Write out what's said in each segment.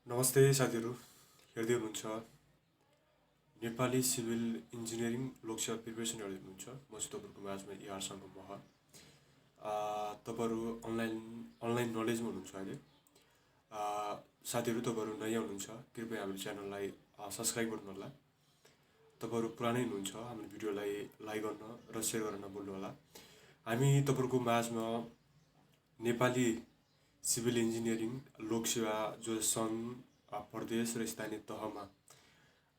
नमस्ते साथीहरू, हेर्दै हुनुहुन्छ Nepali civil engineering Lok Sewa preparation हेर्दै हुनुहुन्छ। म चाहिँ तपाईँहरूको माझमा इआरसँग मह। तपाईँहरू अनलाइन नलेजमा हुनुहुन्छ अहिले। साथीहरू, तपाईँहरू नयाँ हुनुहुन्छ, कृपया हाम्रो च्यानललाई सब्सक्राइब गर्नु होला। तपाईँहरू पुरानै हुनुहुन्छ, हाम्रो भिडियोलाई लाइक गर्न र सेयर गर्न नभुल्नु होला। हामी तपाईँहरूको माझमा नेपाली सिभिल इन्जिनियरिङ लोकसेवा जो सङ्घ, प्रदेश र स्थानीय तहमा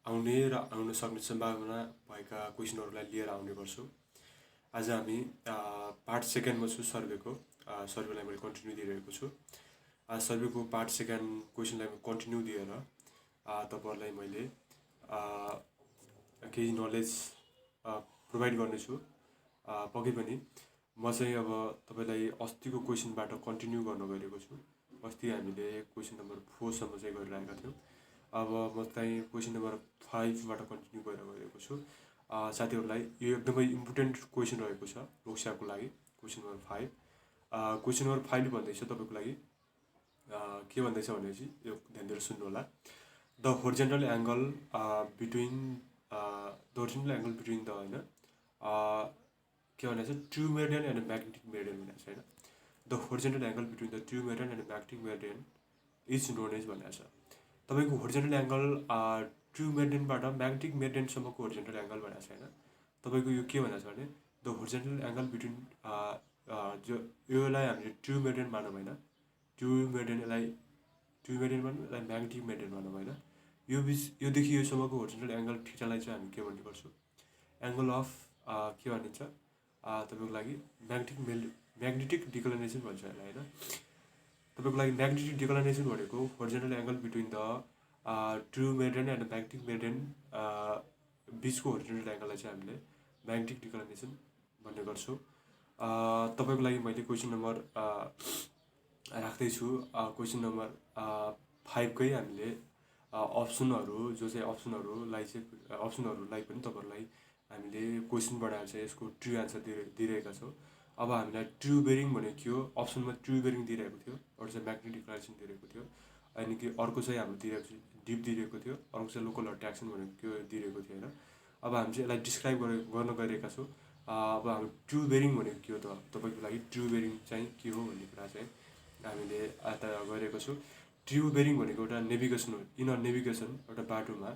आउने र आउन सक्ने सम्भावना भएका क्वेसनहरूलाई लिएर आउने गर्छौँ। आज हामी पार्ट सेकेन्डमा छु सर्वेको। सर्वेलाई मैले कन्टिन्यू दिइरहेको छु। सर्वेको पार्ट सेकेन्ड क्वेसनलाई कन्टिन्यू दिएर तपाईँहरूलाई मैले केही नलेज प्रोभाइड गर्नेछु। पक्कै पनि म चाहिँ अब तपाईँलाई अस्तिको क्वेसनबाट कन्टिन्यू गर्न गइरहेको छु। अस्ति हामीले क्वेसन नम्बर 4सम्म चाहिँ गरिरहेका थियौँ। अब म चाहिँ क्वेसन नम्बर 5बाट कन्टिन्यू गरेर गइरहेको छु। साथीहरूलाई यो एकदमै इम्पोर्टेन्ट क्वेसन रहेको छ लोकसेवाको लागि। क्वेसन नम्बर 5, क्वेसन नम्बर 5 भन्दैछ तपाईँको लागि के भन्दैछ भनेपछि यो ध्यान दिएर सुन्नु होला। The horizontal angle between the होइन के भनेको छ, true meridian and magnetic meridian भनेको छ होइन। The horizontal angle between the true meridian and magnetic meridian is known as भनेको छ। तपाईँको होरिजेन्टल एङ्गल ट्रु मेरिडियनबाट म्याग्नेटिक मेरिडियनसम्मको होरिजेन्टल एङ्गल भनेको छ होइन। तपाईँको यो के भनेको छ भने द होरिजेन्टल एङ्गल बिट्विन जो योलाई हामीले ट्रु मेरिडियन मानौँ होइन। ट्रु मेरिडियन मानौँ, यसलाई म्याग्नेटिक मेरिडियन मानौँ होइन। योदेखि योसम्मको होरिजेन्टल एङ्गल थीटालाई चाहिँ हामी के भन्ने गर्छौँ, एङ्गल अफ के भनिन्छ तपाईँको लागि म्याग्नेटिक डिक्लिनेसन भन्छ यसलाई होइन। तपाईँको लागि म्याग्नेटिक डिक्लिनेसन भनेको horizontal angle between the true meridian and magnetic meridian बिचको होरिजेन्टल एङ्गललाई चाहिँ हामीले म्याग्नेटिक डिक्लिनेसन भन्ने गर्छौँ। तपाईँको लागि मैले क्वेसन नम्बर राख्दैछु। क्वेसन नम्बर 5कै हामीले अप्सनहरूलाई पनि तपाईँहरूलाई हामीले क्वेसन बनाएर चाहिँ यसको ट्रु एन्सर दिइरहेका छौँ। अब हामीलाई ट्रु बेरिङ भनेको के हो, अप्सनमा ट्रु बेरिङ दिइरहेको थियो, एउटा चाहिँ म्याग्नेटिक डिक्लेरेसन दिइरहेको थियो, अनि कि अर्को चाहिँ हाम्रो दिइरहेको डिप दिइरहेको थियो, अर्को चाहिँ लोकल अट्र्याक्सन भनेको के दिइरहेको थियो होइन। अब हामी चाहिँ यसलाई डिस्क्राइब गर्न गइरहेका छौँ। अब हाम्रो ट्रु बेरिङ भनेको के हो त, तपाईँको लागि ट्रु बेरिङ चाहिँ के हो भन्ने कुरा चाहिँ हामीले आता गरिरहेको छौँ। ट्रु बेरिङ भनेको एउटा नेभिगेसन हो। इन अ नेभिगेसन एउटा बाटोमा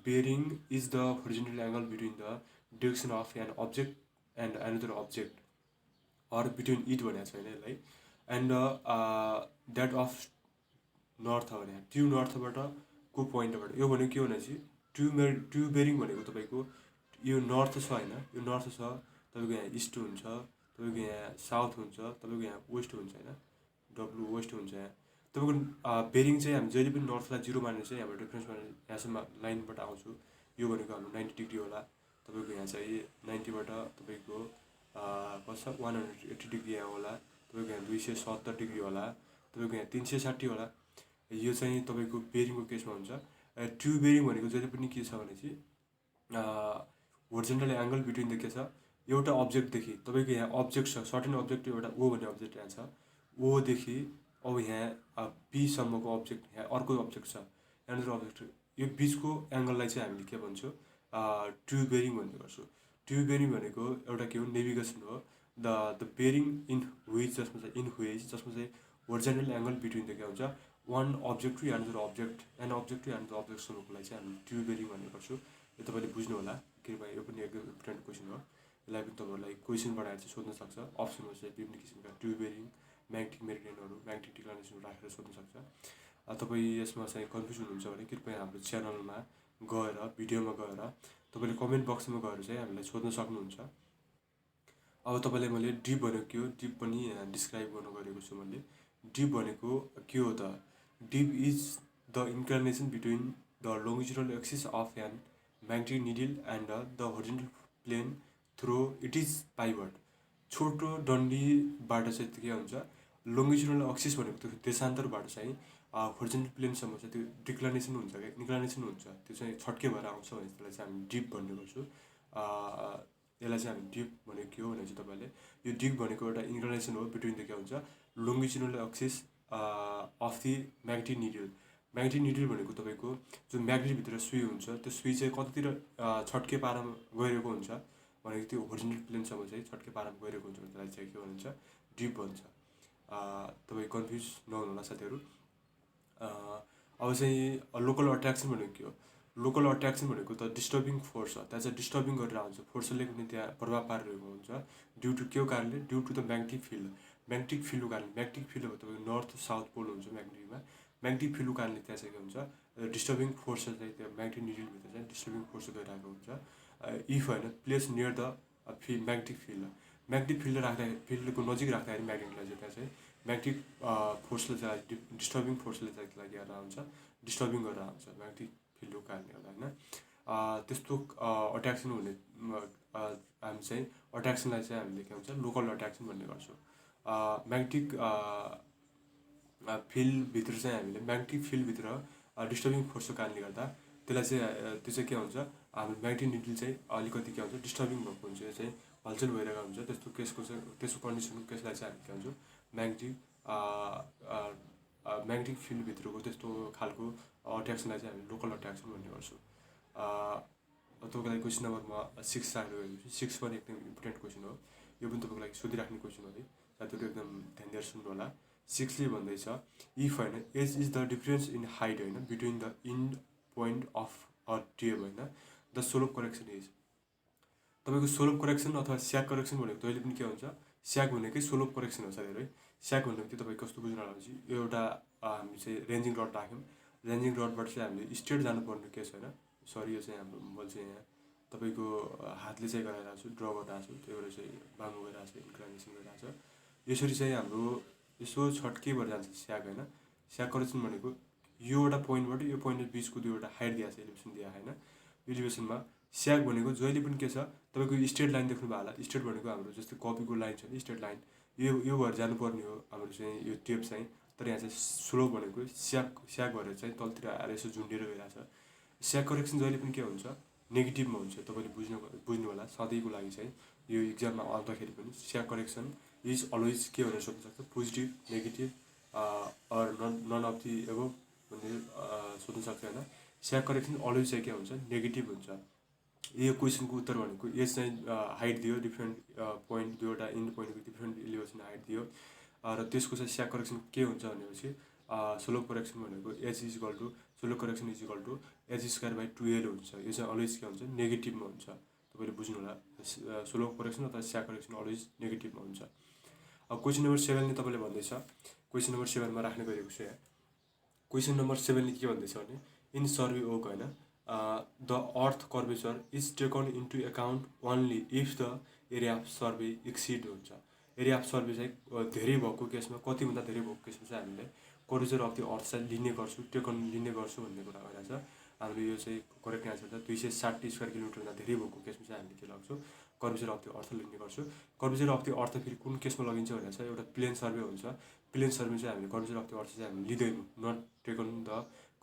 bearing is the horizontal angle between the direction of an object and another object or between it भनेको छ होइन यसलाई। एन्ड द्याट अफ नर्थ भने ट्रु नर्थबाट को पोइन्टबाट, यो भनेको के भनेपछि ट्रु बेरिङ भनेको तपाईँको यो नर्थ छ होइन, यो नर्थ छ, तपाईँको यहाँ इस्ट हुन्छ, तपाईँको यहाँ साउथ हुन्छ, तपाईँको यहाँ वेस्ट हुन्छ होइन, डब्लु वेस्ट हुन्छ यहाँ। तपाईँको बेरिङ चाहिँ हामी जहिले पनि नर्थलाई 0 मानेर चाहिँ हाम्रो रेफरेन्स मानेर यहाँसम्म लाइनबाट आउँछु। यो भनेको हाम्रो 90 डिग्री होला। तपाईँको यहाँ चाहिँ 90बाट तपाईँको कस्तो 180 डिग्री यहाँ होला, तपाईँको यहाँ 270 डिग्री होला, तपाईँको यहाँ 360 होला। यो चाहिँ तपाईँको बेरिङको केसमा हुन्छ। ट्रु बेरिङ भनेको जहिले पनि के छ भने चाहिँ होरिजेन्टल एङ्गल बिट्विन द के छ, एउटा अब्जेक्टदेखि तपाईँको यहाँ अब्जेक्ट छ, सर्टेन अब्जेक्ट एउटा ओ भन्ने अब्जेक्ट यहाँ छ, ओदेखि अब यहाँ पीसम्मको अब्जेक्ट, यहाँ अर्को अब्जेक्ट छ, एनदर अब्जेक्ट, यो बिचको एङ्गललाई चाहिँ हामीले के भन्छौँ, ट्रु बेरिङ भन्ने गर्छौँ। ट्रु बेरिङ भनेको एउटा के हो, नेभिगेसन हो। द बेरिङ इन हुइच जसमा चाहिँ होरिजेन्टल एङ्गल बिट्विन द के हुन्छ, one object to another object, an object to another अब्जेक्टसम्मकोलाई चाहिँ हामीले ट्रु बेरिङ भन्ने गर्छौँ। यो तपाईँले बुझ्नु होला, कृपया यो पनि एकदम इम्पोर्टेन्ट क्वेसन हो। यसलाई पनि तपाईँहरूलाई क्वेसन बनाएर चाहिँ सोध्न सक्छ। अप्सनमा चाहिँ विभिन्न किसिमका ट्रु बेरिङ, म्याग्नेटिक मेरिडियनहरू, म्याग्नेटिक डिक्लिनेसन राखेर सोध्न सक्छ। तपाईँ यसमा चाहिँ कन्फ्युज हुनुहुन्छ भने कृपया हाम्रो च्यानलमा गएर भिडियोमा गएर तपाईँले कमेन्ट बक्समा गएर चाहिँ हामीलाई सोध्न सक्नुहुन्छ। अब तपाईँलाई मैले डिप भनेको के हो, डिप पनि डिस्क्राइब गर्न गएको छु मैले। डिप भनेको के हो त, dip is the inclination between the longitudinal axis of an magnetic needle and the horizontal plane through it is pivot. छोटो डन्डीबाट चाहिँ के हुन्छ, लोङ्गिट्युडल एक्सिस भनेको त्यो देशान्तरबाट चाहिँ होरिजेन्टल प्लेनसम्म चाहिँ त्यो डिक्लिनेसन हुन्छ, इन्क्लिनेसन हुन्छ, त्यो चाहिँ छट्के भएर आउँछ भने त्यसलाई चाहिँ हामी डिप भन्ने गर्छौँ। यसलाई चाहिँ हामी डिप भनेको के हो भने चाहिँ तपाईँले यो डिप भनेको एउटा इन्क्लिनेसन हो बिट्विन द के हुन्छ, longitudinal axis of the magnetic needle. Magnetic needle भनेको तपाईँको जो म्याग्नेटभित्र सुई हुन्छ त्यो सुई चाहिँ कतातिर छट्के पारामा गइरहेको हुन्छ भनेको त्यो होरिजोन्टल प्लेनसम्म चाहिँ छट्के पारामा गइरहेको हुन्छ भने त्यसलाई चाहिँ के भन्छ ड्रिप भन्छ। तपाईँ कन्फ्युज नहुनु होला साथीहरू। अब चाहिँ लोकल अट्र्याक्सन भनेको के हो? लोकल अट्र्याक्सन भनेको त डिस्टर्बिङ फोर्स हो, त्यहाँ चाहिँ डिस्टर्बिङ गरेर आउँछ, फोर्सले पनि त्यहाँ प्रभाव पारिरहेको हुन्छ ड्यु टु के कारणले, due to the magnetic field. Magnetic फिल्डको कारणले, म्याग्नेटिक फिल्ड हो तपाईँको नर्थ साउथ पोल हुन्छ म्याग्नेटिकमा, म्याग्नेटिक फिल्डको कारणले त्यहाँ चाहिँ के हुन्छ डिस्टर्बिङ फोर्स चाहिँ त्यो म्याग्नेटिक निडलभित्र चाहिँ डिस्टर्बिङ फोर्स गइरहेको हुन्छ। इफ होइन place near the magnetic field, magnetic field राख्दाखेरि, फिल्डको नजिक राख्दाखेरि म्याग्नेटलाई चाहिँ त्यहाँ चाहिँ म्याग्नेटिक फोर्सले चाहिँ डिस्टर्बिङ फोर्सले चाहिँ त्यसलाई के गरेर आउँछ, डिस्टर्बिङ गरेर आउँछ म्याग्नेटिक फिल्डको कारणले गर्दा होइन। त्यस्तो अट्र्याक्सन हुने हामी चाहिँ अट्र्याक्सनलाई चाहिँ हामीले के भन्छ लोकल अट्र्याक्सन भन्ने गर्छौँ। म्याग्नेटिक फिल्डभित्र चाहिँ हामीले म्याग्नेटिक फिल्डभित्र डिस्टर्बिङ फोर्सको कारणले गर्दा त्यसलाई चाहिँ त्यो चाहिँ के हुन्छ हाम्रो म्याग्नेटिक निडल चाहिँ अलिकति के हुन्छ डिस्टर्बिङ भएको हुन्छ, चाहिँ हलचल भइरहेको हुन्छ। त्यस्तो केसको चाहिँ त्यसको कन्डिसनको केसलाई चाहिँ हामी के भन्छौँ म्याग्नेटिक फिल्डभित्रको त्यस्तो खालको अट्र्याक्सनलाई चाहिँ हामी लोकल अट्र्याक्सन भन्ने गर्छौँ। तपाईँको लागि क्वेसन नम्बर म 6 राख्नु गएको छु। 6 पनि एकदम इम्पोर्टेन्ट क्वेसन हो, यो पनि तपाईँको लागि सोधिराख्ने क्वेसन हो है साथीहरू, एकदम ध्यान दिएर सुन्नु होला। 6ले भन्दैछ इफ होइन h is the difference in height होइन between the end point of a tape होइन द सोलोप करेक्सन इज। तपाईँको सोलोप करेक्सन अथवा स्याग करेक्सन भनेको जहिले पनि के हुन्छ, स्याग भनेकै सोलोप करेक्सन हो साथीहरू है। स्याग भनेको चाहिँ तपाईँ कस्तो बुझ्नु होला भने यो एउटा हामी चाहिँ रेन्जिङ रड राख्यौँ, रेन्जिङ रडबाट चाहिँ हामीले स्ट्रेट जानुपर्ने केस होइन, सरी यो चाहिँ हाम्रो मैले चाहिँ यहाँ तपाईँको हातले चाहिँ गराइरहेको छु, ड्र गरिरहेको छु, त्यो भएर चाहिँ बाङ्गो गरिरहेको छ, इन्क्लाइनेसन गरिरहेको छ। यसरी चाहिँ हाम्रो यसो छट्के भएर जान्छ स्याग होइन। स्याग करेक्सन भनेको यो एउटा पोइन्टबाट यो पोइन्ट बिचको दुईवटा हाइट दिएको छ, एलिभेसन दिएको होइन। एलिभेसनमा स्याग भनेको जहिले पनि के छ तपाईँको स्ट्रेट लाइन देख्नु भयो होला, स्ट्रेट भनेको हाम्रो जस्तै कपीको लाइन छ नि स्ट्रेट लाइन, यो भएर जानुपर्ने हो हाम्रो चाहिँ यो टेप चाहिँ। तर यहाँ चाहिँ स्लोप भनेको स्याग भएर चाहिँ तलतिर आएर यसो झुन्डिएर गइरहेको छ। स्याग करेक्सन जहिले पनि के हुन्छ नेगेटिभमा हुन्छ, तपाईँले बुझ्नु होला। सधैँको लागि चाहिँ यो इक्जाममा आउँदाखेरि पनि स्याग करेक्सन इज अलवेज के भनेर सोध्न सक्छ, positive negative or none of the above भन्ने सोध्न सक्छ होइन। स्याग करेक्सन अलवेज चाहिँ के हुन्छ नेगेटिभ हुन्छ। यो क्वेसनको उत्तर भनेको एज चाहिँ हाइट दियो, डिफ्रेन्ट पोइन्ट दुईवटा इन्ड पोइन्टको डिफ्रेन्ट एलिभेसन हाइट दियो र त्यसको चाहिँ स्याग करेक्सन के हुन्छ भनेपछि सोलोप करेक्सन भनेको h is equal to slope correction is equal to h square by 2l हुन्छ। यो चाहिँ अलवेज के हुन्छ नेगेटिभमा हुन्छ, तपाईँले बुझ्नु होला। सोलोप करेक्सन अथवा स्याग करेक्सन अलवेज नेगेटिभमा हुन्छ। अब क्वेसन नम्बर 7ले तपाईँले भन्दैछ, क्वेसन नम्बर 7मा राख्ने गरेको छु यहाँ। क्वेसन नम्बर 7ले के भन्दैछ भने इन सर्वे ओक होइन the earth curvature is taken into account only if the area of survey exceed हुन्छ। एरिया अफ सर्वे चाहिँ धेरै भएको केसमा, कतिभन्दा धेरै भएको केसमा चाहिँ हामीले कर्वेचर अफ द अर्थ चाहिँ लिने गर्छु, टेकन लिने गर्छु भन्ने कुरा गरिरहेको छ। हामीले यो चाहिँ करेक्ट एन्सर छ 260 स्क्वायर किलोमिटरभन्दा धेरै भएको केसमा चाहिँ हामीले के लाग्छौँ कर्वेचर अफ द अर्थ लिने गर्छु। कर्वेचर अफ द अर्थ फेरि कुन केसमा लगिन्छ भनेर चाहिँ एउटा प्लेन सर्वे हुन्छ, प्लेन सर्वे चाहिँ हामीले कर्वेचर अफ द अर्थ चाहिँ हामीले लिँदैनौँ, not taken the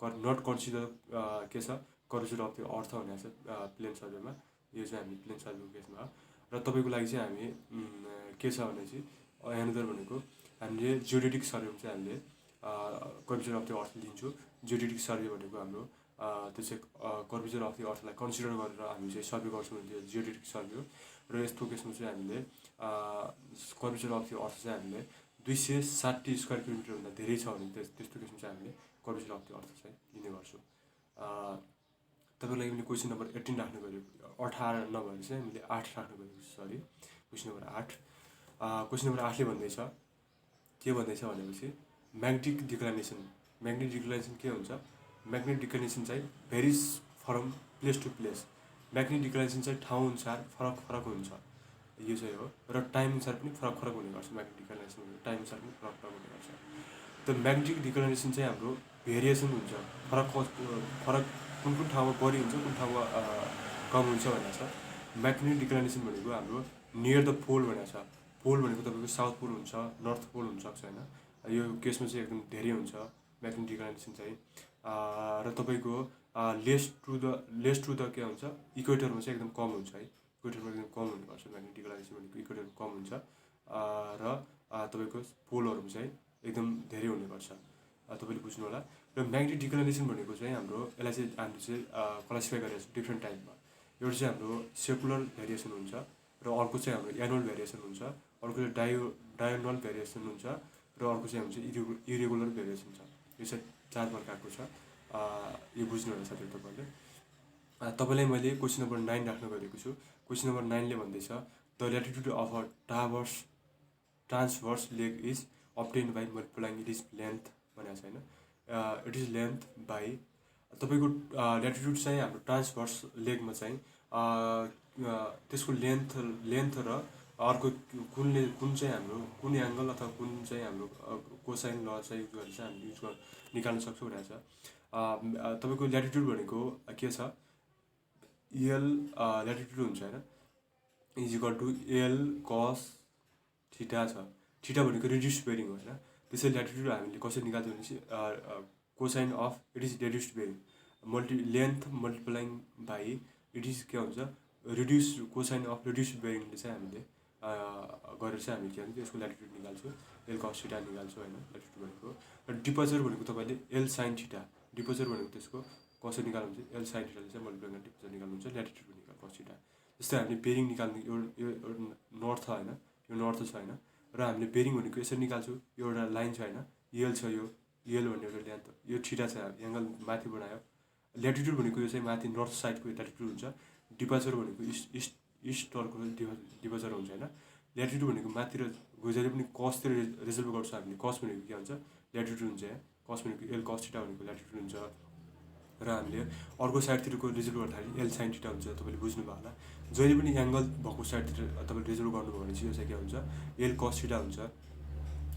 not consider के छ कर्वेचर अफ द अर्थ भनेर छ प्लेन सर्वेमा। यो चाहिँ हामी प्लेन सर्वेको केसमा हो। र तपाईँको लागि चाहिँ हामी के छ भने चाहिँ यहाँनिर भनेको हामीले जियोडेटिक सर्वेमा चाहिँ हामीले कर्वेचर अफ द अर्थ लिन्छौँ। जियोडेटिक सर्वे भनेको हाम्रो त्यो चाहिँ कर्वेचर अफ द अर्थलाई कन्सिडर गरेर हामी चाहिँ सर्वे गर्छौँ भने त्यो जियोडेटिक सर्वे हो। र यस्तो केसमा चाहिँ हामीले कर्वेचर अफ द अर्थ चाहिँ हामीले 260 स्क्वायर किलोमिटरभन्दा धेरै छ भने त्यस्तो केसमा चाहिँ हामीले कर्वेचर अफ द अर्थ चाहिँ लिने गर्छौँ। तपाईँको लागि मैले क्वेसन नम्बर 18 राख्नु गरेको, 18 नभएर चाहिँ मैले 8 राख्नु गरेको छु, sorry question number 8। Question number 8ले भन्दैछ के भन्दैछ भनेपछि म्याग्नेटिक डिक्लाइनेसन। म्याग्नेटिक डिक्लाइनेसन के हुन्छ, म्याग्नेटिक डिक्लाइनेसन चाहिँ varies from place to place. Magnetic declination चाहिँ ठाउँ अनुसार फरक फरक हुन्छ, यो चाहिँ हो। र टाइम अनुसार पनि फरक फरक हुने गर्छ। म्याग्नेटिक डिक्लाइनेसन टाइम अनुसार पनि फरक फरक हुने गर्छ। त म्याग्नेटिक डिक्लाइनेसन चाहिँ हाम्रो भेरिएसन हुन्छ, फरक कुन कुन ठाउँमा बढी हुन्छ, कुन ठाउँमा कम हुन्छ भनेको छ। म्याग्नेटिक डिक्लाइनेसन भनेको हाम्रो नियर द पोल भनेको छ। पोल भनेको तपाईँको साउथ पोल हुन्छ, नर्थ पोल हुनसक्छ होइन। यो केसमा चाहिँ एकदम धेरै हुन्छ म्याग्नेटिक डिक्लाइनेसन चाहिँ। र तपाईँको लेस टु द के हुन्छ इक्वेटरमा चाहिँ एकदम कम हुन्छ है, इक्वेटरमा एकदम कम हुने गर्छ म्याग्नेटिक डिक्लाइनेसन भनेको, इक्वेटरमा कम हुन्छ। र तपाईँको पोलहरूमा चाहिँ एकदम धेरै हुने गर्छ। तपाईँले बुझ्नु होला। र म्याग्नेटिक डिक्लिनेसन भनेको चाहिँ हाम्रो यसलाई चाहिँ हामीले चाहिँ क्लासिफाई गरेको छ डिफ्रेन्ट टाइपमा। एउटा चाहिँ हाम्रो सेकुलर भेरिएसन हुन्छ र अर्को चाहिँ हाम्रो एनुअल भेरिएसन हुन्छ, अर्को चाहिँ डायोनल भेरिएसन हुन्छ र अर्को चाहिँ हुन्छ इरेगुलर भेरिएसन छ। यो चाहिँ 4 प्रकारको छ। यो बुझ्नु होला साथीहरू तपाईँले। तपाईँलाई मैले क्वेसन नम्बर 9 राख्न गएको छु। क्वेसन नम्बर 9ले भन्दैछ the latitude of a transverse leg is obtained by multiplying it is length भनेको छ होइन। इट इज लेन्थ बाई तपाईँको ल्याटिट्युड चाहिँ हाम्रो ट्रान्सभर्स लेगमा चाहिँ त्यसको लेन्थ र अर्को कुन चाहिँ हाम्रो कुन एङ्गल अथवा कुन चाहिँ हाम्रो कोसाइन ल चाहिँ युज गरेर चाहिँ हामी निकाल्न सक्छौँ भनेको छ। तपाईँको ल्याटिट्युड भनेको के छ, एल ल्याटिट्युड हुन्छ होइन, is equal to L cos theta छ। थीटा भनेको रिड्युस्ड बेरिङ हो होइन। त्यसै ल्याटिट्युड हामीले कसरी निकाल्छौँ भनेपछि cosine of it is reduced bearing length multiplying by it is के हुन्छ रिड्युस कोसाइन अफ रिड्युस्ड बेरिङले चाहिँ हामीले गरेर चाहिँ हामी के भन्छ यसको ल्याटिट्युड निकाल्छौँ, एल कस थीटा निकाल्छौँ होइन ल्याटिट्युड भनेको। र डिपोजर भनेको तपाईँले एल साइन थीटा, डिपोजर भनेको त्यसको कसरी निकाल्नुहुन्छ एल साइन थीटाले चाहिँ मल्टिप्लाइङ गरेर डिपोजर निकाल्नुहुन्छ, ल्याटिट्युड निकाल कस थीटा। जस्तै हामीले बेरिङ निकाल्नु यो नर्थ होइन, यो नर्थ छ होइन, र हामीले बेरिङ भनेको यसरी निकाल्छौँ, यो एउटा लाइन छ होइन, एल छ, यो एल भन्ने एउटा लेन्थ, यो थीटा छ एङ्गल माथि बनायो। ल्याटिट्युड भनेको यो चाहिँ माथि नर्थ साइडको ल्याटिट्युड हुन्छ, डिपाचर भनेको इस्टर्को डिपाचर हुन्छ होइन। ल्याटिट्युड भनेको माथि र जहिले पनि कसतिर रिजल्भ गर्छ हामीले, कस भनेको के हुन्छ ल्याटिट्युड हुन्छ, कस भनेको एल कस थीटा भनेको ल्याटिट्युड हुन्छ। र हामीले अर्को साइडतिरको रिजल्भ गर्दाखेरि एल साइन थीटा हुन्छ। तपाईँले बुझ्नुभयो होला, जहिले पनि एङ्गल भएको साइडतिर तपाईँले रिजल्भ गर्नुभयो भने चाहिँ यो चाहिँ के हुन्छ एल कस थीटा हुन्छ।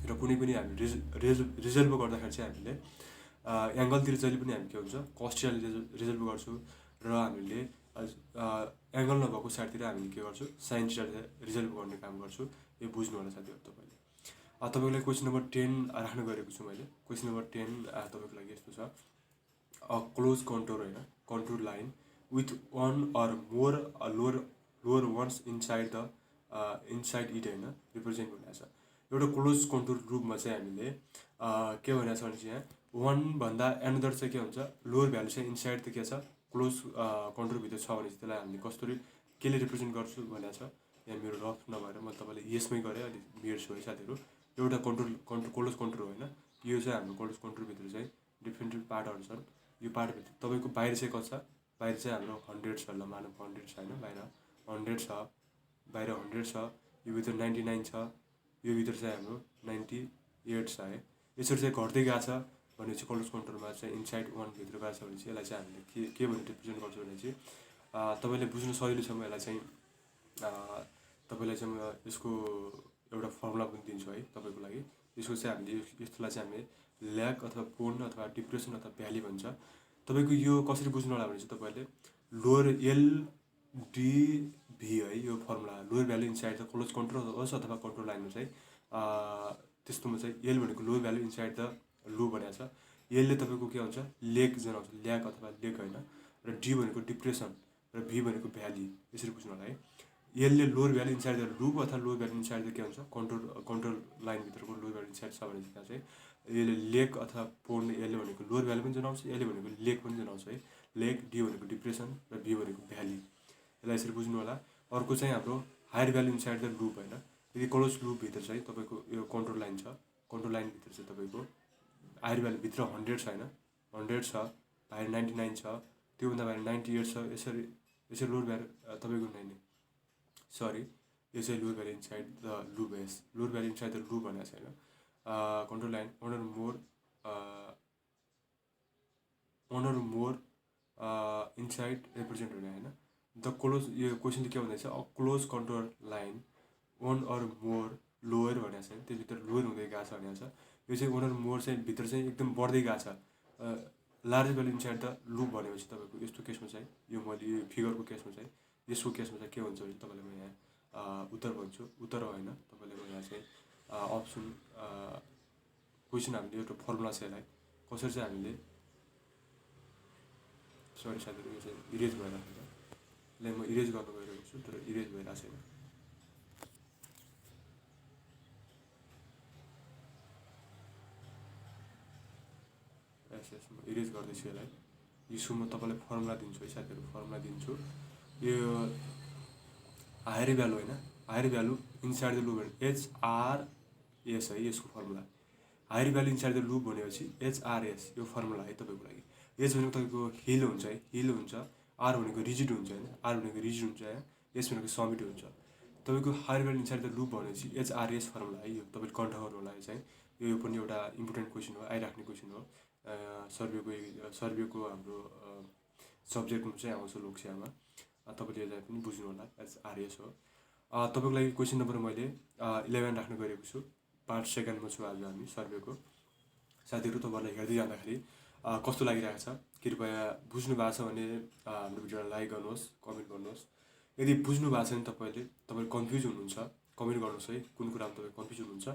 र कुनै पनि हामी रिजल्भ गर्दाखेरि चाहिँ हामीले एङ्गलतिर जहिले पनि हामी के हुन्छ कस थीटाले रिजल्भ गर्छौँ, र हामीले एङ्गल नभएको साइडतिर हामीले के गर्छौँ साइन थीटाले रिजल्भ गर्ने काम गर्छौँ। यो बुझ्नु होला साथीहरू तपाईँले। तपाईँलाई क्वेसन नम्बर 10 राख्न गएको छु मैले। क्वेसन नम्बर 10 तपाईँको लागि यस्तो छ, अ क्लोज कन्टुर होइन, contour line with one or more lower ones inside it होइन रिप्रेजेन्ट भनेको छ। एउटा क्लोज कन्टुर रूपमा चाहिँ हामीले के भनेको छ भने चाहिँ यहाँ वानभन्दा एनदर चाहिँ के हुन्छ लोवर भ्यालु चाहिँ इनसाइड त के छ क्लोज कन्टुरभित्र छ भने चाहिँ त्यसलाई हामीले कसरी केले रिप्रेजेन्ट गर्छु भनेको छ। यहाँ मेरो रफ नभएर म तपाईँले यसमै गरेँ, अलिक बिर्छु है साथीहरू। एउटा क्लोज कन्टुर हो होइन, यो चाहिँ हाम्रो क्लोज कन्टुरभित्र चाहिँ डिफ्रेन्ट पार्टहरू छन्। यो पार्टभित्र तपाईँको बाहिर चाहिँ कति छ, बाहिर चाहिँ हाम्रो 100 छ, ल मानौँ 100 छ होइन, बाहिर 100 छ, बाहिर 100 छ, यो भित्र 99 छ, यो भित्र चाहिँ हाम्रो 98 छ है। यसरी चाहिँ घट्दै गएको छ भनेपछि क्लोज कन्टुरमा चाहिँ इनसाइड 1 भित्र गएको छ भने चाहिँ यसलाई चाहिँ हामीले के भनेर रिप्रेजेन्ट गर्छौँ भने चाहिँ तपाईँले बुझ्नु सजिलो छ। म यसलाई चाहिँ तपाईँलाई चाहिँ म यसको एउटा फर्मुला पनि दिन्छु है तपाईँको लागि। यसको चाहिँ हामीले यस्तोलाई चाहिँ हामीले ल्याग अथवा पोन अथवा डिप्रेसन अथवा भ्याली भन्छ। तपाईँको यो कसरी बुझ्नु होला भने चाहिँ तपाईँले लोवर एलडिभी है यो formula, lower value inside the close contour होस् अथवा कन्ट्रोल लाइनमा चाहिँ त्यस्तोमा चाहिँ एल भनेको लोवर भ्यालु इनसाइड द लु भनेको छ। एलले तपाईँको के हुन्छ लेग जनाउँछ, ल्याग अथवा लेग होइन, र डी भनेको डिप्रेसन र भी भनेको भ्याली। यसरी बुझ्नु होला है। एलले lower value inside the loop अथवा लोवर भ्यालु इनसाइड द के हुन्छ कन्ट्रोल लाइनभित्रको लोवर भ्यालु इनसाइड छ भने त्यहाँ चाहिँ यसले लेग अथवा पोन, एलले भनेको लोवर भ्यालु पनि जनाउँछ, एलले भनेको लेग पनि जनाउँछ है। लेग, डी भनेको डिप्रेसन र भी भनेको भ्याली। यसलाई यसरी बुझ्नु होला। अर्को चाहिँ हाम्रो higher value inside the loop होइन, यदि क्लोज लुपभित्र चाहिँ तपाईँको यो कन्ट्रोल लाइन छ, कन्ट्रोल लाइनभित्र चाहिँ तपाईँको हायर भ्यालुभित्र 100 छ होइन, 100 छ, बाहिर 99 छ, त्योभन्दा बाहिर 98 छ, यसरी लोवर भ्यालु तपाईँको सरी यो चाहिँ lower value inside the loop base, lower value inside the loop भनेको छैन। Control line one or more inside represent हुने होइन। द क्लोज यो क्वेसनले के भन्दैछ, a close control line one or more lower भनेको छ, त्यसभित्र लोवर हुँदै गएको छ भनेको छ। यो चाहिँ वान अर मोर चाहिँ भित्र चाहिँ एकदम बढ्दै गएको छ, large value inside the loop भनेपछि तपाईँको यस्तो केसमा चाहिँ यो मैले यो फिगरको केसमा चाहिँ यसको केसमा चाहिँ के हुन्छ भने तपाईँलाई म यहाँ उत्तर भन्छु, उत्तर होइन तपाईँले म यहाँ चाहिँ अप्सन क्वेसन हामीले एउटा फर्मुला छ यसलाई कसरी चाहिँ हामीले सरी साथीहरू यो चाहिँ इरेज भइरहेको छ, यसलाई म इरेज गर्न गइरहेको छु तर इरेज भइरहेको छैन। यस म इरेज गर्दैछु यसलाई। यसको म तपाईँलाई फर्मुला दिन्छु है साथीहरू, फर्मुला दिन्छु। यो हायर भ्यालु होइन, higher value inside the loop HRS है यसको formula. Higher value inside the loop भनेपछि HRS यो फर्मुला है तपाईँको लागि। एच भनेको तपाईँको हिल हुन्छ है, हिल हुन्छ। आर भनेको रिजिड हुन्छ होइन, आर भनेको रिजिड हुन्छ है। एस भनेको समिट हुन्छ। तपाईँको higher value inside the loop भनेपछि HRS फर्मुला है। यो तपाईँले कन्ठ गर्नु होला चाहिँ यो पनि एउटा इम्पोर्टेन्ट क्वेसन हो, आइराख्ने क्वेसन हो। सर्भेको हाम्रो सब्जेक्टमा चाहिँ आउँछ लोकसेवामा। तपाईँले यसलाई पनि बुझ्नु होला, HRS हो। तपाईँको लागि क्वेसन नम्बर मैले 11 राख्न गएको छु। पार्ट सेकेन्डमा छु आज हामी सर्भेको। साथीहरू तपाईँहरूलाई हेर्दै जाँदाखेरि कस्तो लागिरहेको छ कृपया बुझ्नु भएको छ भने हाम्रो भिडियोलाई लाइक गर्नुहोस्, कमेन्ट गर्नुहोस्। यदि बुझ्नु भएको छैन तपाईँ कन्फ्युज हुनुहुन्छ कमेन्ट गर्नुहोस् है, कुन कुरामा तपाईँ कन्फ्युज हुनुहुन्छ।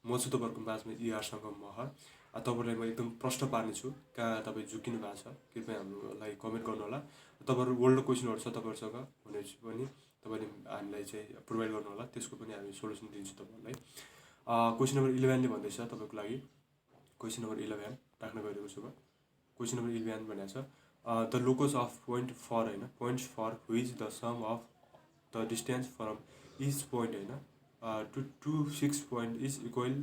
म चाहिँ तपाईँहरूको माझमा ER महर। तपाईँहरूलाई म एकदम प्रश्न पार्नेछु कहाँ तपाईँ झुकिनु भएको छ, कृपया हामीलाई कमेन्ट गर्नु होला। तपाईँहरू वर्ल्ड क्वेसनहरू छ तपाईँहरूसँग भनेपछि पनि तपाईँले हामीलाई चाहिँ प्रोभाइड गर्नु होला, त्यसको पनि हामी सोल्युसन दिन्छौँ तपाईँहरूलाई। क्वेसन नम्बर 11ले भन्दैछ तपाईँको लागि। क्वेसन नम्बर 11 राख्न गएको छु म। क्वेसन नम्बर 11 भनेको छ the locus of point for होइन, points for which the sum of the distance from each point होइन to 6 point is equal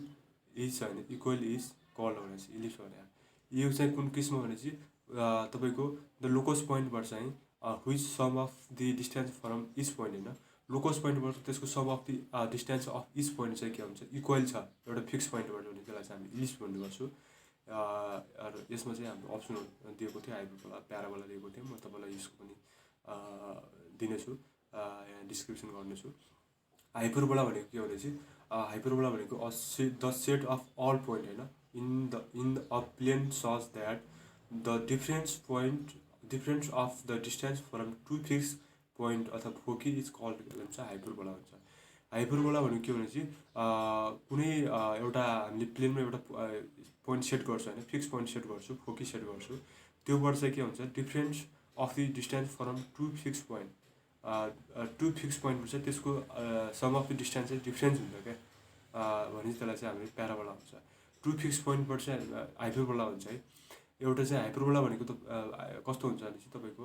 is होइन, इक्वल इज कल्ड भनेपछि इलिप्स भने। यो चाहिँ कुन किसिममा भनेपछि तपाईँको द लोकस पोइन्टबाट चाहिँ which sum of the distance from each point होइन, लोकस पोइन्टबाट त्यसको sum of the distance of each point चाहिँ के हुन्छ, इक्वल छ एउटा फिक्स पोइन्टबाट भने त्यसलाई चाहिँ हामी इलिप्स भन्ने गर्छौँ। यसमा चाहिँ हाम्रो अप्सनहरू दिएको थियो, हाइपरबोला, प्याराबोला दिएको थियो। म तपाईँलाई यसको पनि दिनेछु, यहाँ डिस्क्रिप्सन गर्नेछु। हाइपरबोला भनेको के भनेपछि हाइपरबोला भनेको the set of all point होइन in a plane such that the difference of the distance from two fix point अथवा फोकी इज कल्ड भन्छ हाइपरबोला भन्छ। हाइपरबोला भनेको के भनेपछि कुनै एउटा हामीले प्लेनमा एउटा पोइन्ट सेट गर्छौँ होइन, फिक्स पोइन्ट सेट गर्छु, फोकी सेट गर्छु, त्योबाट चाहिँ के हुन्छ difference of the distance from two fix point, two fix पोइन्टमा चाहिँ त्यसको सम अफ द डिस्टेन्स चाहिँ डिफ्रेन्स हुन्छ क्या, भनेपछि त्यसलाई चाहिँ हामीले प्याराबोला हुन्छ। टु फिक्स पोइन्टबाट चाहिँ हाइपरबोला हुन्छ है। एउटा चाहिँ हाइपरबोला भनेको त कस्तो हुन्छ भनेपछि तपाईँको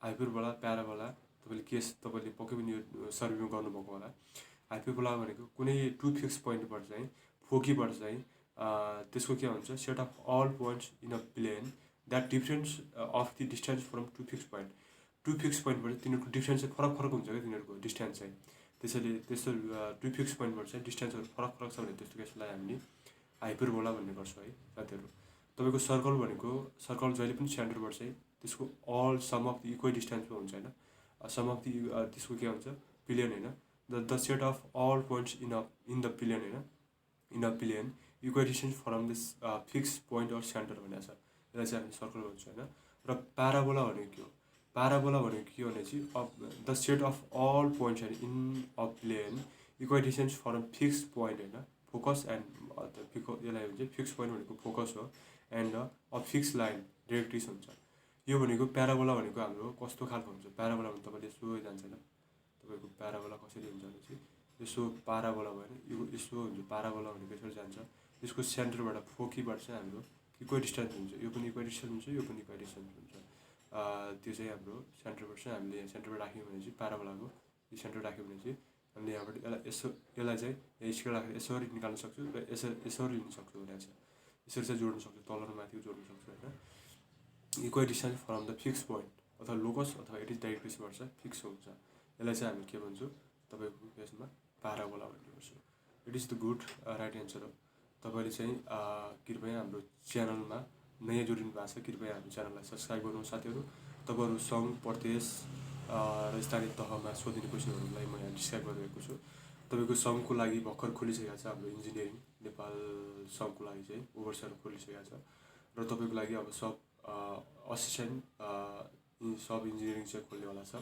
हाइपरबोला, प्याराबोला तपाईँले पक्कै पनि यो सर्भेमा गर्नुभएको होला। हाइपरबोला भनेको कुनै टु फिक्स पोइन्टबाट चाहिँ फोकीबाट चाहिँ त्यसको के हुन्छ set of all points in a plane that difference of the distance from two fix point. Two fix पोइन्टबाट तिनीहरूको डिफ्रेन्स चाहिँ फरक हुन्छ क्या, तिनीहरूको डिस्टेन्स चाहिँ। त्यसैले त्यस्तो टु फिक्स पोइन्टबाट चाहिँ डिस्टेन्सहरू फरक छ भने त्यस्तो केसलाई हामीले हाइपरबोला भन्ने गर्छौँ है साथीहरू। तपाईँको सर्कल जहिले पनि सेन्टरबाट चाहिँ त्यसको all sum of the equal डिस्टेन्समा हुन्छ होइन, सम अफ द त्यसको के हुन्छ प्लेन होइन, the set of all points in the plane होइन, in a plane equal distance from this fix point or centre भनेको छ। यसलाई चाहिँ हामीले सर्कल भन्छौँ होइन। र प्याराबोला भनेको के हो, प्याराबोला भनेको के भनेपछि the set of all points होइन in a plane equal distance from fix point होइन, फोकस एन्ड यसलाई हुन्छ फिक्स पोइन्ट भनेको फोकस हो and a fix line directrix हुन्छ। यो भनेको प्याराबोला भनेको हाम्रो कस्तो खालको हुन्छ, प्याराबोला भने तपाईँले यसो जान्छ होइन, तपाईँको प्याराबोला कसरी हुन्छ भनेपछि यसो प्याराबोला भयो भने यो यसो हुन्छ, प्याराबोला भनेको यसरी जान्छ, यसको सेन्टरबाट फोकीबाट चाहिँ हाम्रो इक्वल डिस्टेन्स हुन्छ, यो पनि इक्वल डिस्टेन्स हुन्छ, यो पनि इक्वल डिस्टेन्स हुन्छ। त्यो चाहिँ हाम्रो सेन्टरबाट चाहिँ हामीले यहाँ सेन्टरबाट राख्यौँ भने चाहिँ प्याराबोलाको यो सेन्टर राख्यौँ भने चाहिँ हामीले यहाँबाट यसलाई चाहिँ यहाँ स्केल राखेर यसरी निकाल्न सक्छु र यसरी लिन सक्छु भनेको छ। यसरी चाहिँ जोड्न सक्छु, तल र माथि जोड्न सक्छु होइन। Equal distance from the fix point अथवा लोकस अथवा इट इज डाइरेक्ट्रिक्सबाट चाहिँ फिक्स हुन्छ। यसलाई चाहिँ हामी के भन्छौँ तपाईँको यसमा प्याराबोला भन्ने गर्छौँ। It is the good right answer हो। तपाईँले चाहिँ कृपया हाम्रो च्यानलमा नयाँ जोडिनु भएको छ, कृपया हाम्रो च्यानललाई सब्सक्राइब गर्नुहोस् साथीहरू। तपाईँहरू सङ्घ, प्रदेश र स्थानीय तहमा सोधिने क्वेसनहरूलाई म यहाँ डिस्क्राइब गरिरहेको छु। तपाईँको सङ्घको लागि भर्खर खोलिसकेको छ हाम्रो इन्जिनियरिङ नेपाल सङ्घको लागि चाहिँ ओभरसियर खोलिसकेको छ र तपाईँको लागि अब सब असिस्टेन्ट सब इन्जिनियरिङ चाहिँ खोल्नेवाला छ।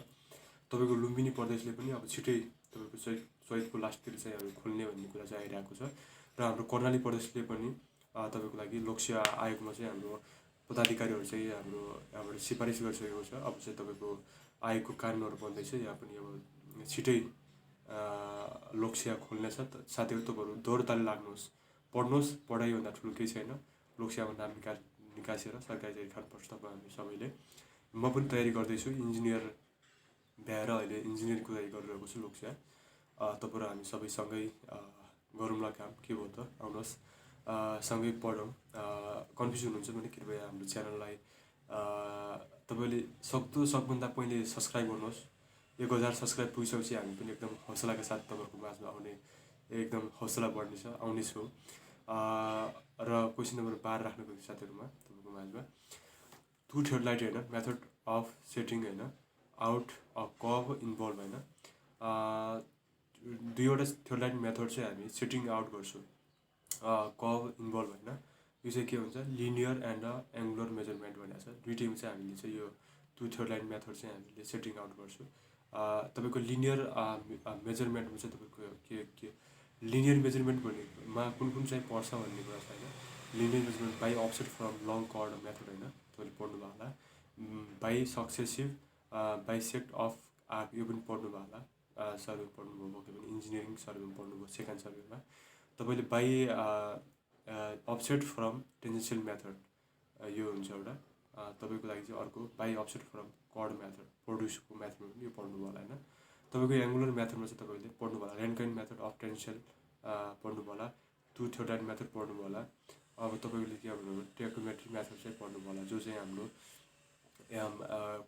तपाईँको लुम्बिनी प्रदेशले पनि अब छिटै तपाईँको चैतको लास्टतिर चाहिँ अब खोल्ने भन्ने कुरा चाहिँ आइरहेको छ र हाम्रो कर्णाली प्रदेशले पनि तपाईँको लागि लोकसेवा आयोगमा चाहिँ हाम्रो पदाधिकारीहरू चाहिँ हाम्रो यहाँबाट सिफारिस गरिसकेको छ। अब चाहिँ तपाईँको आयोगको कानुनहरू बन्दैछ, यहाँ पनि अब छिटै लोकसेवा खोल्नेछ। साथीहरू तपाईँहरू दौडताली लाग्नुहोस्, पढ्नुहोस्, पढाइभन्दा ठुलो केही छैन। लोकसेवामा निकासेर सरकारी जागिर खानुपर्छ तपाईँ हामी सबैले। म पनि तयारी गर्दैछु, इन्जिनियर भ्याएर अहिले इन्जिनियरिङको तयारी गरिरहेको छु लोकस्या। तपाईँ र हामी सबै सँगै गरौँला काम, के भयो त, आउनुहोस् सँगै पढौँ। कन्फ्युज हुनुहुन्छ भने कृपया हाम्रो च्यानललाई तपाईँले सकभन्दा पहिले सब्सक्राइब गर्नुहोस्। 1000 सब्सक्राइब पुगिसकेपछि हामी पनि एकदम हौसलाका साथ तपाईँहरूको माझमा आउने एकदम हौसला बढ्नेछ, आउनेछु। र क्वेसन नम्बर 12 राख्नुको साथीहरूमा तपाईँको माझमा टु थर्ड लाइट होइन, मेथड अफ सेटिङ होइन, आउट अफ कर्भ इन्भल्भ होइन, दुईवटा थर्ड लाइट मेथड चाहिँ हामी सेटिङ आउट गर्छौँ, कर्भ इन्भल्भ होइन। यो चाहिँ के हुन्छ, लिनियर एन्ड एङ्गुलर मेजरमेन्ट भनेको छ। दुइटैमा चाहिँ हामीले चाहिँ यो टु थर्ड लाइट मेथड चाहिँ हामीले सेटिङ आउट गर्छौँ। तपाईँको लिनियर मेजरमेन्टमा चाहिँ तपाईँको के लिनियर मेजरमेन्ट भन्नेमा कुन चाहिँ पर्छ भन्ने कुरा छ होइन। Linear measurement by offset from long chord method होइन, तपाईँले पढ्नुभयो होला। By successive bisect of arc, यो पनि पढ्नुभयो होला, सर्भे पढ्नुभयो भयो भने इन्जिनियरिङ सर्भेमा पढ्नुभयो सेकेन्ड सर्भेमा। तपाईँले by offset from tangential method, यो हुन्छ एउटा। तपाईँको लागि चाहिँ अर्को by offset from chord method, प्रोड्युसको मेथडमा पनि यो पढ्नुभयो होला होइन। तपाईँको एङ्गुलर मेथडमा चाहिँ तपाईँले पढ्नुभयो होला रेन्काइन मेथड अफ टेन्सियल पढ्नुभयो होला, टु थर्ड लाइट मेथड पढ्नुभयो होला। अब तपाईँले के भन्नुभयो, ट्र्याकोमेट्री मेथड चाहिँ पढ्नुभयो होला, जो चाहिँ हाम्रो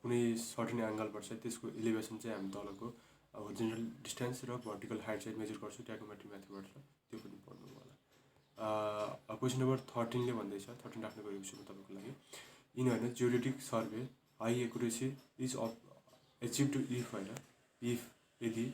कुनै सर्टेन एङ्गल पर्छ त्यसको इलिभेसन चाहिँ हामी तलको होरिजोन्टल डिस्टेन्स र भर्टिकल हाइट चाहिँ मेजर गर्छौँ, ट्र्याकोमेट्री मेथडबाट छ, त्यो पनि पढ्नुभयो होला। क्वेसन नम्बर 13ले भन्दैछ, 13 राख्नु गएको छु म तपाईँको लागि। इन होइन geodetic survey high accuracy is achieve if होइन, इफ यदि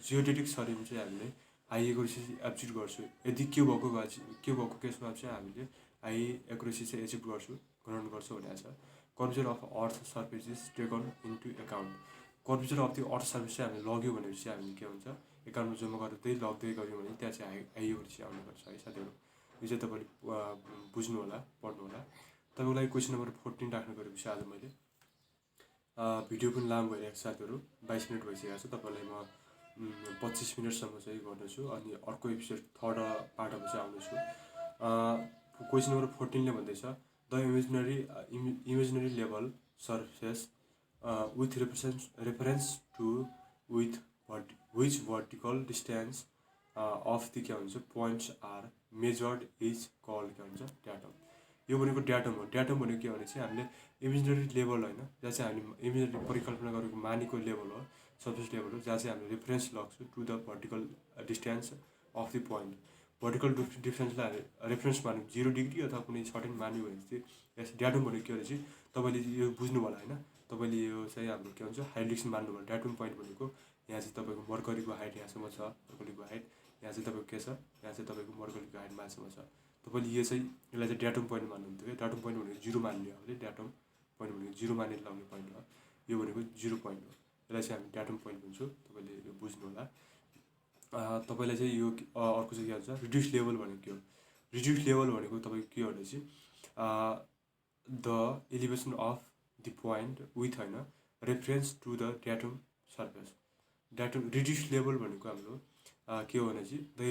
जियोडेटिक सर्भेमा चाहिँ हामीले हाई एकुरेसी एचिभ गर्छौँ, यदि के भएको केसमा चाहिँ हामीले हाई एकुरेसी चाहिँ एचिभ ग्रहण गर्छौँ भनेको छ। Curvature of earth surface is taken into account, curvature of त्यो अर्थ सर्फेस चाहिँ हामीले लग्यो भनेपछि हामीले के हुन्छ, एकाउन्टमा जम्मा गर्दै लग्दै गऱ्यौँ भने त्यहाँ चाहिँ हाई एकुरेसी आउने गर्छ है साथीहरू। यो चाहिँ तपाईँले बुझ्नु होला, पढ्नु होला। तपाईँको लागि क्वेसन नम्बर 14 राख्नु गएको छु आज मैले। भिडियो पनि लामो भइरहेको छ साथीहरू, 22 मिनट भइसकेको छ। तपाईँलाई म 25 मिनटसम्म चाहिँ गर्नेछु, अनि अर्को एपिसोड थर्ड पार्टमा चाहिँ आउनेछु। क्वेसन नम्बर 14ले भन्दैछ, the imaginary level surface with reference to which vertical distance of the के भन्छ points are measured is called के भन्छ ड्याटम। यो भनेको ड्याटम हो। ड्याटम भनेको के भने चाहिँ हामीले इमेजिनरी लेभल होइन, जहाँ चाहिँ हामीले इमेजिनरी परिकल्पना गरेको मानेको लेभल हो, सर्फेस लेभल हो, जहाँ चाहिँ हामीले रेफरेन्स लाग्छौँ to the vertical distance of the point. Vertical डिस्टेन्सलाई रेफरेन्स मान्यो 0 डिग्री अथवा कुनै सर्टेन मान्यो भने चाहिँ यस ड्याटम भनेको के भनेपछि तपाईँले यो बुझ्नु होला होइन। तपाईँले यो चाहिँ हाम्रो के भन्छ हाइड्रेक्सन मान्नु होला। ड्याटम पोइन्ट भनेको यहाँ चाहिँ तपाईँको मर्करीको हाइट यहाँसम्म छ, मर्करीको हाइट यहाँ चाहिँ तपाईँको के छ, यहाँ चाहिँ तपाईँको मर्करीको हाइट माथिसम्म छ। तपाईँले यो चाहिँ यसलाई चाहिँ ड्याटम पोइन्ट मान्नुहुन्थ्यो क्या। ड्याटम पोइन्ट भनेको 0 मान्ने हो, ड्याटम पोइन्ट भनेको 0 मानेर लाउने पोइन्ट हो, यो भनेको 0 पोइन्ट हो, यसलाई चाहिँ हामी ड्याटम पोइन्ट भन्छौँ। तपाईँले यो बुझ्नु होला। तपाईँलाई चाहिँ यो अर्को चाहिँ के भन्छ रिड्युस लेभल भनेको के हो। रिड्युस लेभल भनेको तपाईँको के हो भनेपछि the elevation of the point with होइन reference to the datum surface. Datum reduce level भनेको हाम्रो के हो भनेपछि द